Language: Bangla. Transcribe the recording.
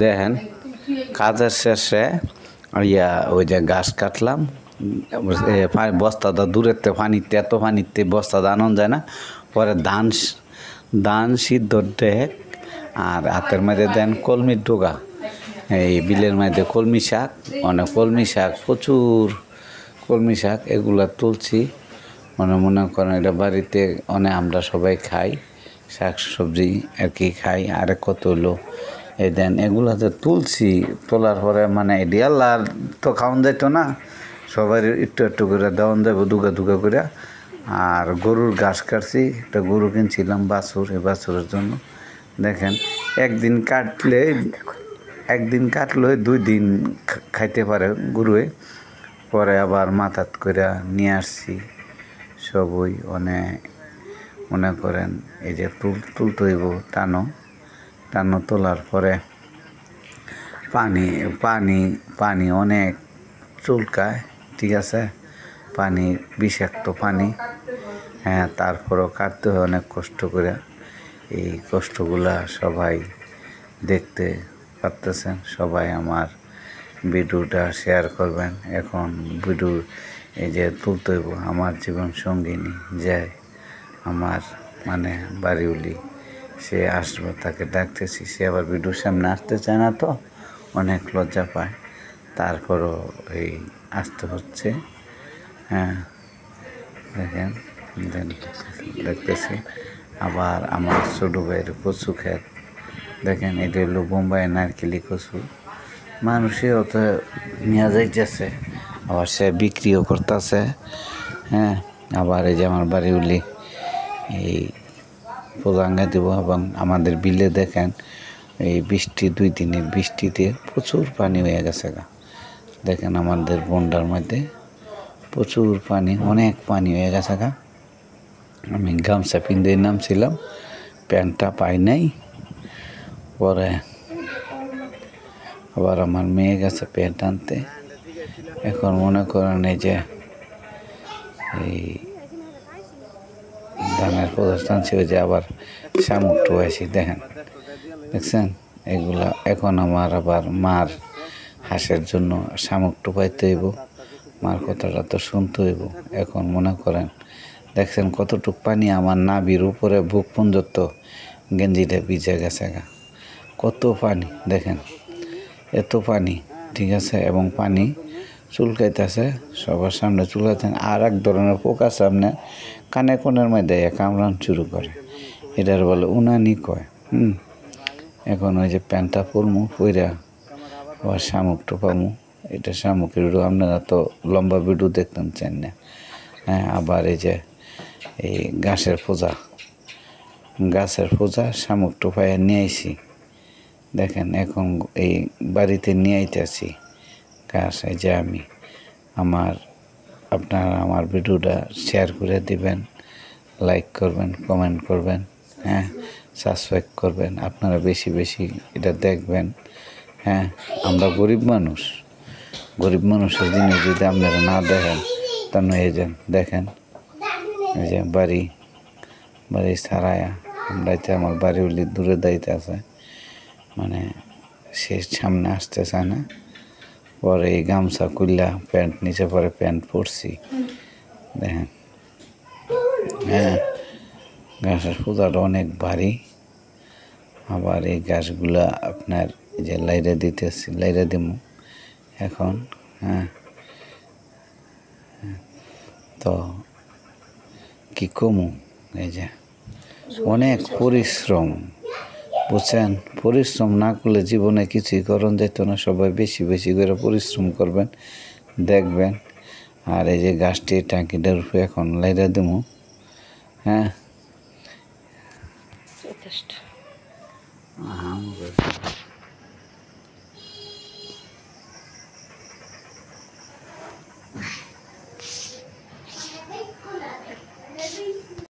দেখেন কাজের শেষে ওই যে ঘাস কাটলাম, বস্তাটা দূরেতে পানিতে, এত পানিতে বস্তাটা আনন্দ যায় না। পরে ধান সিদ্ধ ডেক আর হাতের মধ্যে দেন কলমির ডোগা, এই বিলের মধ্যে কলমি শাক, কলমি শাক, প্রচুর কলমি শাক, এগুলা তুলছি। মনে করেন এটা বাড়িতে আমরা সবাই খাই, শাক সবজি আর কি খাই। আর কত হলো এই দেন, এগুলাতে তুলছি। তোলার পরে আল্লাহ তো খাওয়ান যাইতো না, সবাই একটু একটু করে দেওয়ান যাবো, দুগা করে। আর গরুর ঘাস কাটছি, একটা গরু কিনছিলাম বাছুর, এই বাছুরের জন্য। দেখেন একদিন কাটলে 2 দিন খাইতে পারে গরুয়ে। পরে আবার মাথাত করে নিয়ে আসছি সবই। মনে করেন এই যে তুলতে হইব, টানো তোলার পরে পানি অনেক চুলকায়, ঠিক আছে, পানি বিষাক্ত পানি। হ্যাঁ, তারপরও কাটতে হয় অনেক কষ্ট করে। এই কষ্টগুলা সবাই দেখতে পারতেছেন, সবাই আমার ভিডিওটা শেয়ার করবেন। এখন ভিডিও এই যে তুলতে হইব, আমার জীবন সঙ্গিনী যায় আমার বাড়িওলি, সে আসবে, তাকে ডাকতেছি। সে আবার ভিডিওর সামনে আসতে চায় না, তো অনেক লজ্জা পায়। তারপরও এই আসতে হচ্ছে। হ্যাঁ, দেখতেছি। আবার আমার ছোটো ভাইয়ের কচু ক্ষেত, দেখেন এটা হলো বোম্বাই নারকেলি কচু। মানুষেও তো নিয়ে যাইতেছে, আবার সে বিক্রিও করতেছে। হ্যাঁ, আবার এই যে আমার বাড়িওলি এই পোজাঙ্গা দিব। এবং আমাদের বিলে দেখেন এই 2 দিনের বৃষ্টিতে প্রচুর পানি হয়ে গেছে গা। দেখেন আমাদের বন্ডার মধ্যে প্রচুর পানি, অনেক পানি হয়ে গেছে গা। আমি গামছা পিঁধে নামছিলাম, প্যান্টটা পাই নাই। পরে আবার আমার মেয়ে গেছে প্যান্ট আনতে। এখন মনে করেন এই যে এই ধানের প্রদর্শন ছিল, যে আবার শামুক টুয়াইছি। দেখছেন এগুলা। এখন আমার আবার মার হাঁসের জন্য শামুক টুপাইতে হইব, মার কথাটা তো শুনতে হইব। এখন মনে করেন দেখছেন কতটুক পানি আমার নাভির উপরে, বুক পর্যন্ত গেঞ্জিটা ভিজে গেছে গা। কত পানি দেখেন, এত পানি, ঠিক আছে। এবং পানি চুলকাইতেছে, সবার সামনে চুলকাইতেছে। আর এক ধরনের পোকা সামনে কানে কোণের মধ্যে কামড়ান শুরু করে, এটার বলে উনানি কয়। এখন ওই যে প্যান্টটা পরমু, পইরা আবার শামুক টোপামু। এটা শামুকের ভিডিও, আপনারা তো লম্বা ভিডিও দেখতেন চান না। হ্যাঁ, আবার এই যে এই গাছের ফোজা শামুক টোপাইয়া নিয়ে আইছি। দেখেন এখন এই বাড়িতে নিয়ে আইতেছি গাছ। এই যে আপনারা আমার ভিডিওটা শেয়ার করে দিবেন, লাইক করবেন, কমেন্ট করবেন, হ্যাঁ, সাবস্ক্রাইব করবেন। আপনারা বেশি বেশি এটা দেখবেন। হ্যাঁ, আমরা গরিব মানুষের জিনিস যদি আপনারা না দেখেন, তাহলে এই যে দেখেন এই যে বাড়ি ছাড়ায়া আমরা, আমার বাড়িওলি দূরে দায়িত্ব আছে, সে সামনে আসতে চায় না। পরে এই গামছা খুললা প্যান্ট নিচে, পরে প্যান্ট পরছি। দেখেন, হ্যাঁ, গাছের ফুদাটা অনেক ভারী। আবার এই গাছগুলা আপনার এই যে লাইরা দিমু এখন। হ্যাঁ, তো কি কমু, এই যে অনেক পরিশ্রম, বুঝছেন। পরিশ্রম না করলে জীবনে কিছুই করণ যেত না। সবাই বেশি বেশি করে পরিশ্রম করবেন, দেখবেন। আর এই যে গাছটি ট্যাঙ্কিটার উপরে এখন লাইরা দেবো। হ্যাঁ,